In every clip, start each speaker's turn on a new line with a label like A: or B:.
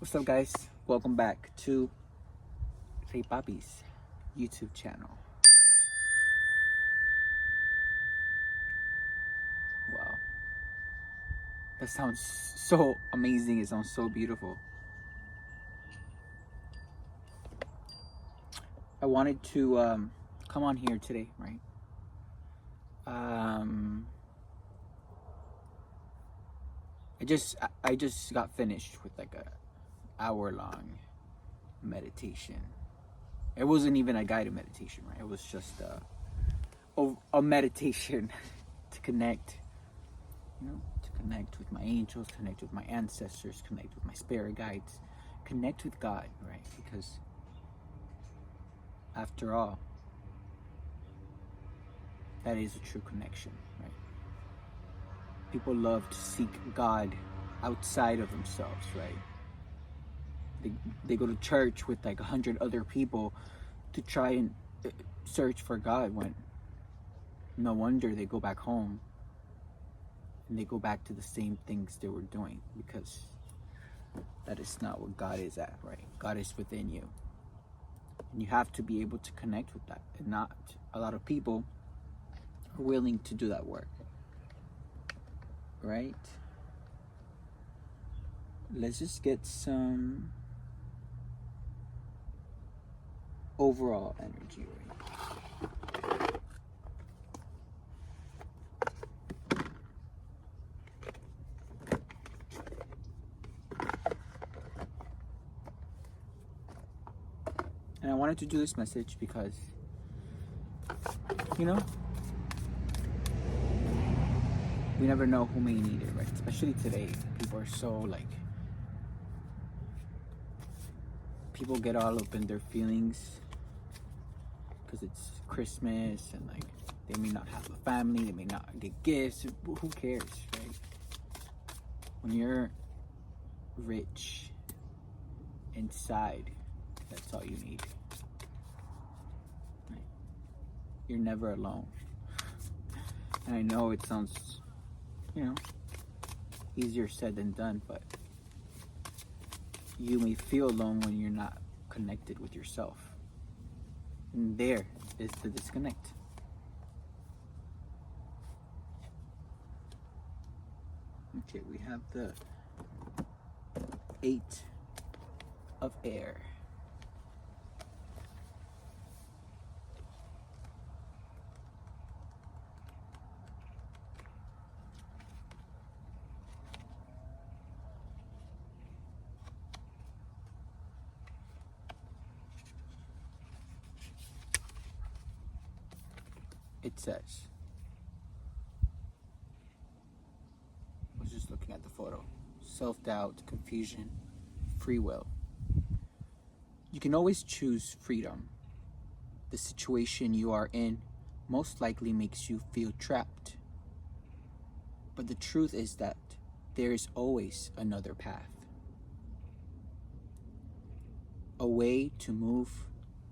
A: What's up, guys? Welcome back to Papi's YouTube channel. Wow, that sounds so amazing. It sounds so beautiful. I wanted to come on here today, right? I just got finished with like a hour-long meditation. It wasn't even a guided meditation, right? It was just a meditation to connect, to connect with my angels, connect with my ancestors, connect with my spirit guides, connect with God, right? Because after all, that is a true connection, right? People love to seek God outside of themselves, right? They go to church with like 100 other people to try and search for God, when no wonder they go back home and they go back to the same things they were doing, because that is not what God is at, right? God is within you. And you have to be able to connect with that. And not a lot of people are willing to do that work, right? Let's just get some overall energy, right? And I wanted to do this message because, we never know who may need it, right? Especially today, people are so like, people get all up in their feelings because it's Christmas and like they may not have a family, they may not get gifts. Who cares, right? When you're rich inside, that's all you need. Right? You're never alone. And I know it sounds, easier said than done, but you may feel alone when you're not connected with yourself. And there is the disconnect. Okay, we have the 8 of air. It says, I was just looking at the photo, self-doubt, confusion, free will. You can always choose freedom. The situation you are in most likely makes you feel trapped. But the truth is that there is always another path. A way to move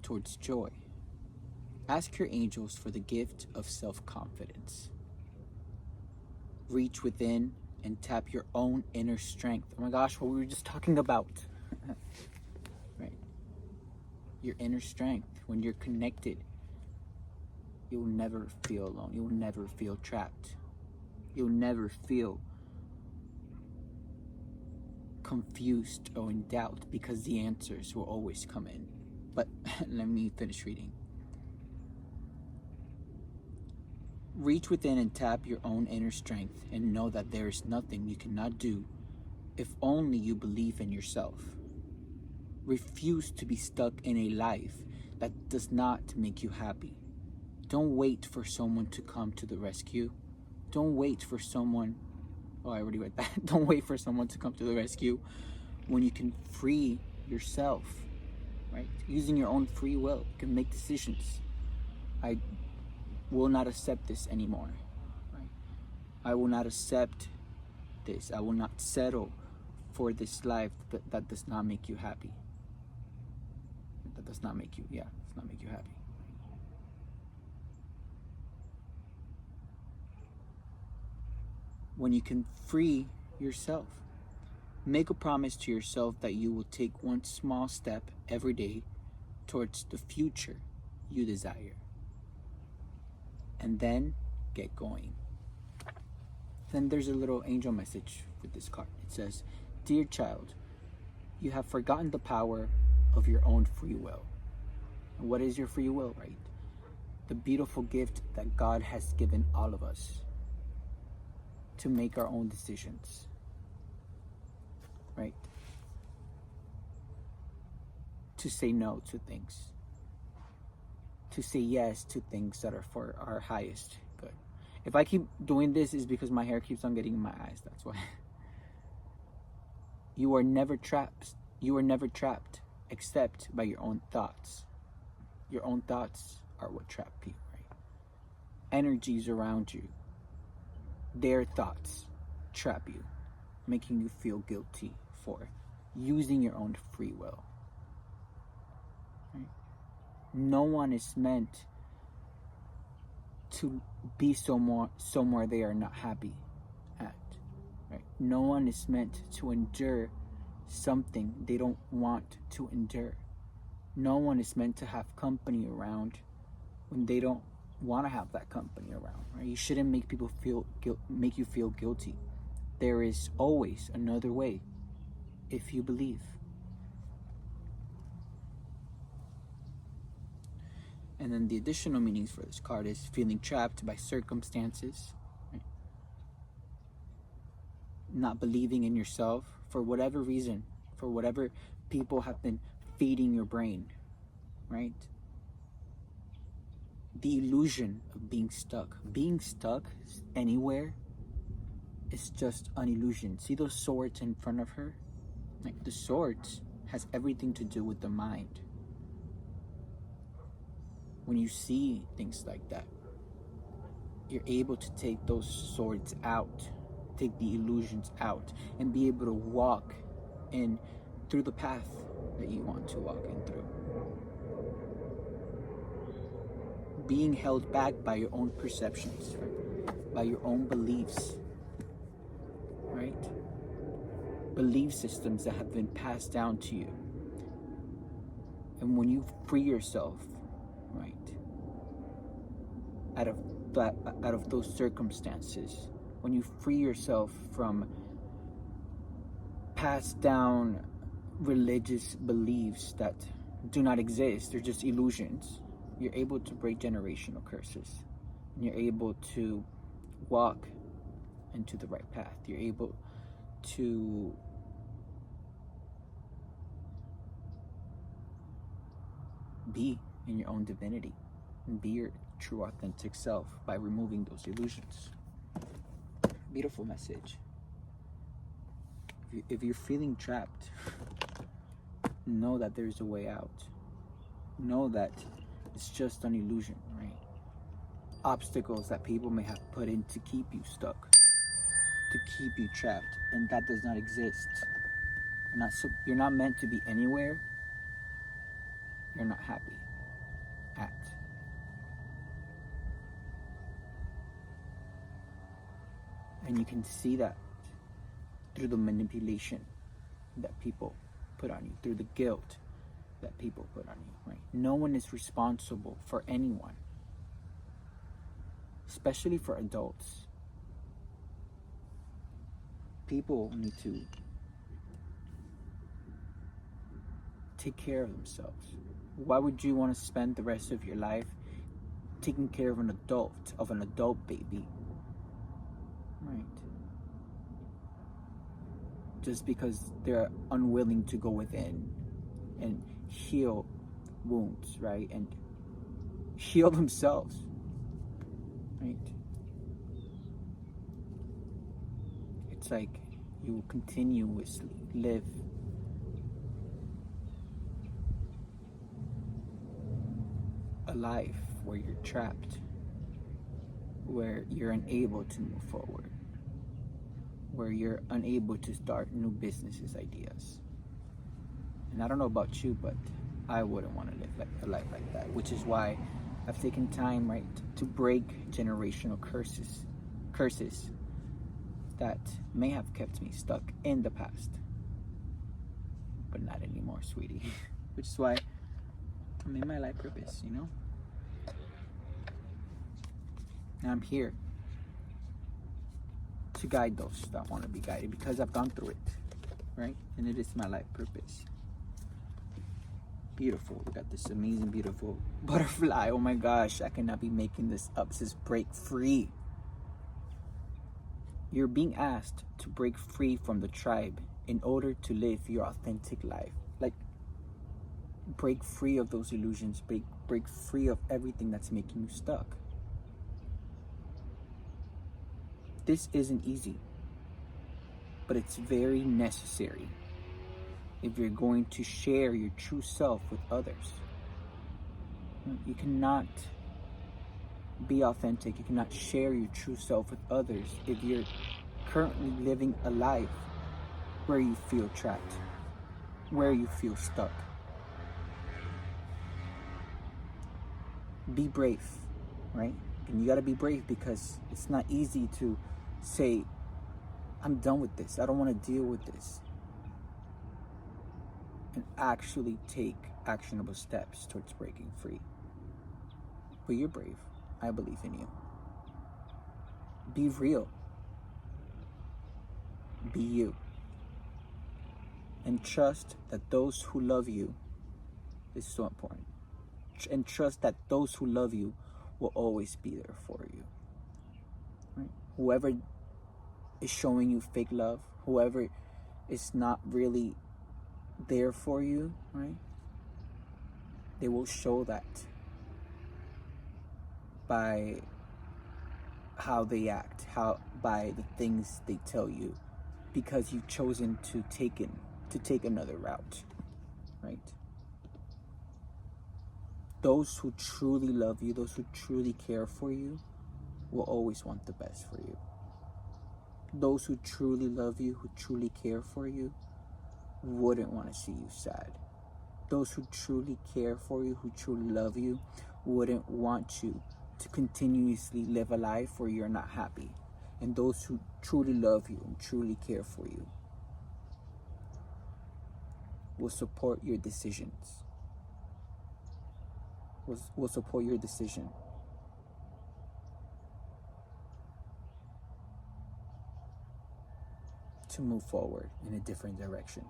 A: towards joy. Ask your angels for the gift of self-confidence. Reach within and tap your own inner strength. Oh my gosh, what we were just talking about. Right? Your inner strength. When you're connected, you'll never feel alone. You'll never feel trapped. You'll never feel confused or in doubt, because the answers will always come in. But let me finish reading. Reach within and tap your own inner strength, and know that there is nothing you cannot do if only you believe in yourself. Refuse to be stuck in a life that does not make you happy. Don't wait for someone to come to the rescue. Don't wait for someone, oh, I already read that. Don't wait for someone to come to the rescue when you can free yourself, right? Using your own free will, you can make decisions. I will not accept this anymore, right? I will not accept this. I will not settle for this life that does not make you happy. That does not make you, does not make you happy. When you can free yourself, Make a promise to yourself that you will take one small step every day towards the future you desire. And then get going. Then there's a little angel message with this card. It says, "Dear child, you have forgotten the power of your own free will." And what is your free will, right? The beautiful gift that God has given all of us to make our own decisions, right? To say no to things, to say yes to things that are for our highest good. If I keep doing this, is because my hair keeps on getting in my eyes. That's why. You are never trapped. You are never trapped except by your own thoughts. Your own thoughts are what trap you, right? Energies around you, their thoughts trap you, making you feel guilty for using your own free will. Right? No one is meant to be somewhere they are not happy at. Right? No one is meant to endure something they don't want to endure. No one is meant to have company around when they don't want to have that company around. Right? You shouldn't make people make you feel guilty. There is always another way if you believe. And then the additional meanings for this card is feeling trapped by circumstances, right? Not believing in yourself for whatever reason, for whatever people have been feeding your brain, right? The illusion of being stuck. Being stuck anywhere is just an illusion. See those swords in front of her? Like, the swords has everything to do with the mind. When you see things like that, you're able to take those swords out, take the illusions out, and be able to walk in through the path that you want to walk in through. Being held back by your own perceptions, right? By your own beliefs, right? Belief systems that have been passed down to you. And when you free yourself, right, out of those circumstances, when you free yourself from passed down religious beliefs that do not exist, they're just illusions, you're able to break generational curses, and you're able to walk into the right path. You're able to be in your own divinity and be your true authentic self by removing those illusions. Beautiful message. If you're feeling trapped, know that there's a way out. Know that it's just an illusion, right? Obstacles that people may have put in to keep you stuck, to keep you trapped, and that does not exist. You're not meant to be anywhere you're not happy at. And you can see that through the manipulation that people put on you, through the guilt that people put on you, right? No one is responsible for anyone, especially for adults. People need to take care of themselves. Why would you want to spend the rest of your life taking care of an adult baby, right? Just because they're unwilling to go within and heal wounds, right? And heal themselves, right? It's like you will continuously live a life where you're trapped, where you're unable to move forward, where you're unable to start new businesses, ideas. And I don't know about you, but I wouldn't want to live a life like that, which is why I've taken time, right, to break generational curses that may have kept me stuck in the past. but not anymore, sweetie. Which is why I'm in my life purpose, you know? And I'm here to guide those that want to be guided because I've gone through it, right? And it is my life purpose. Beautiful. We got this amazing, beautiful butterfly. Oh my gosh, I cannot be making this up. It says break free. You're being asked to break free from the tribe in order to live your authentic life. Like, break free of those illusions. Break free of everything that's making you stuck. This isn't easy, but it's very necessary if you're going to share your true self with others. You cannot be authentic. You cannot share your true self with others if you're currently living a life where you feel trapped, where you feel stuck. Be brave, right? And you gotta be brave because it's not easy to say, I'm done with this. I don't want to deal with this. And actually take actionable steps towards breaking free. But you're brave. I believe in you. Be real. Be you. And trust that those who love you, this is so important. And trust that those who love you will always be there for you. Right? Whoever is showing you fake love, whoever is not really there for you, right? They will show that by how they act, by the things they tell you, because you've chosen to take another route, right? Those who truly love you, those who truly care for you, will always want the best for you. Those who truly love you, who truly care for you, wouldn't want to see you sad. Those who truly care for you, who truly love you, wouldn't want you to continuously live a life where you're not happy. And those who truly love you and truly care for you will support your decisions. Will support your decision. To move forward in a different direction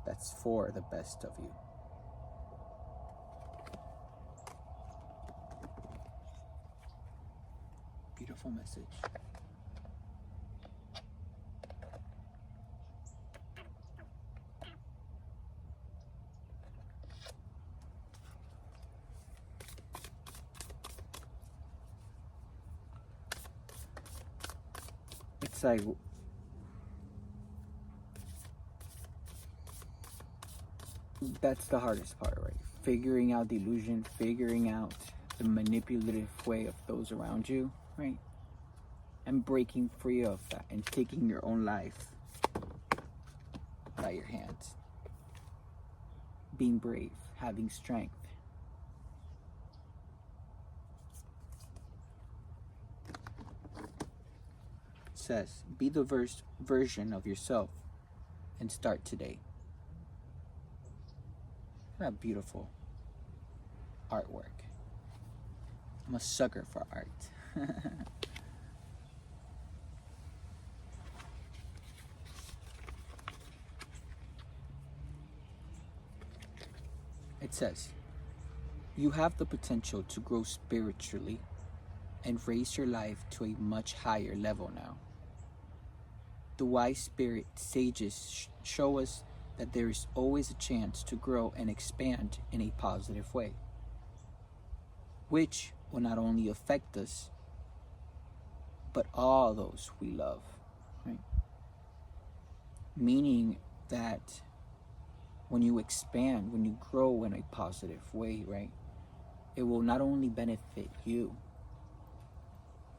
A: that's for the best of you. Beautiful message. It's like, that's the hardest part, right? Figuring out the illusion, figuring out the manipulative way of those around you, right? And breaking free of that and taking your own life by your hands. Being brave, having strength. It says, be the version of yourself and start today. What a beautiful artwork. I'm a sucker for art. It says, you have the potential to grow spiritually and raise your life to a much higher level now. The wise spirit sages show us that there is always a chance to grow and expand in a positive way, which will not only affect us, but all those we love, right? Meaning that when you expand, when you grow in a positive way, right, it will not only benefit you,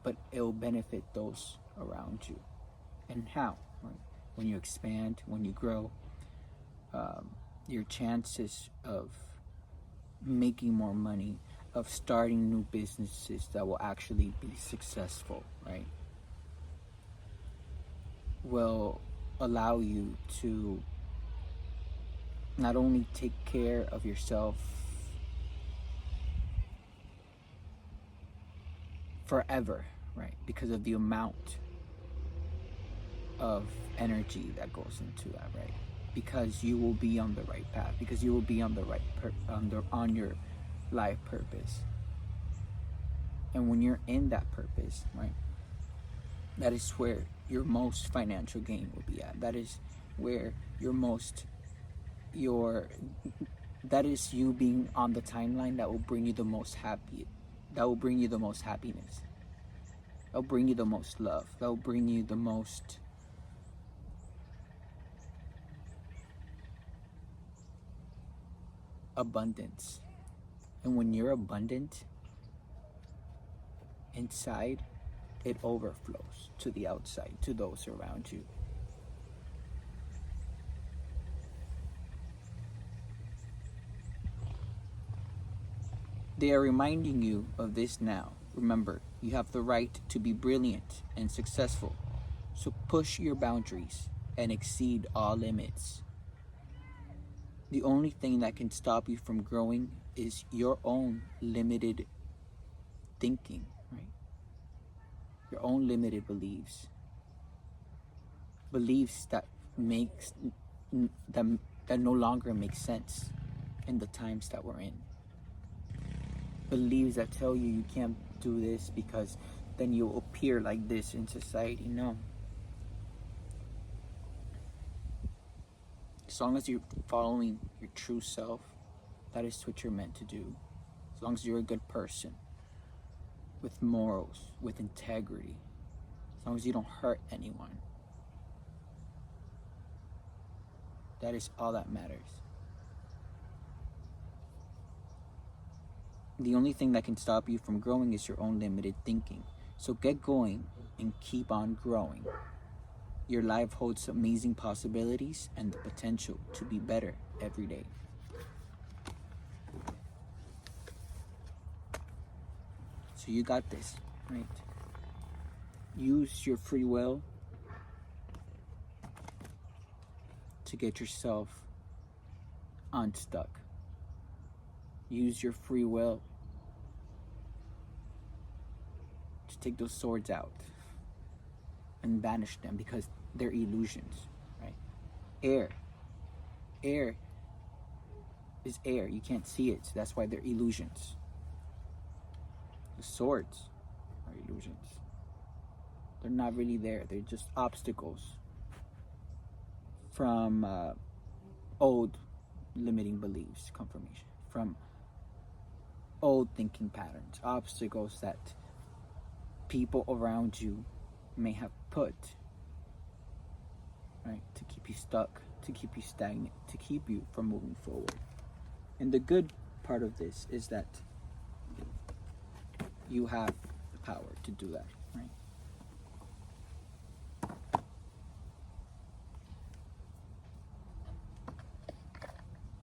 A: but it will benefit those around you. And how? Right? When you expand, when you grow, your chances of making more money, of starting new businesses that will actually be successful, right, will allow you to not only take care of yourself forever, right? Because of the amount of energy that goes into that, right? Because you will be on the right path, because you will be on the right on your life purpose. And when you're in that purpose, right, that is where your most financial gain will be at. That is where that is you being on the timeline that will bring you the most that will bring you the most happiness. That will bring you the most love. That will bring you the most abundance. And when you're abundant inside, it overflows to the outside, to those around you. They are reminding you of this now. Remember, you have the right to be brilliant and successful. So push your boundaries and exceed all limits. The only thing that can stop you from growing is your own limited thinking, right? Your own limited beliefs. Beliefs that that no longer make sense in the times that we're in. Beliefs that tell you you can't do this because then you'll appear like this in society. No. As long as you're following your true self, that is what you're meant to do. As long as you're a good person, with morals, with integrity, as long as you don't hurt anyone, that is all that matters. The only thing that can stop you from growing is your own limited thinking. So get going and keep on growing. Your life holds amazing possibilities and the potential to be better every day. So you got this, right? Use your free will to get yourself unstuck. Use your free will to take those swords out and banish them, because they're illusions, right? Air is air. You can't see it, so that's why they're illusions. The swords are illusions. They're not really there. They're just obstacles from old limiting beliefs, confirmation, from old thinking patterns, obstacles that people around you may have put, right, to keep you stuck, to keep you stagnant, to keep you from moving forward. And the good part of this is that you have the power to do that, right?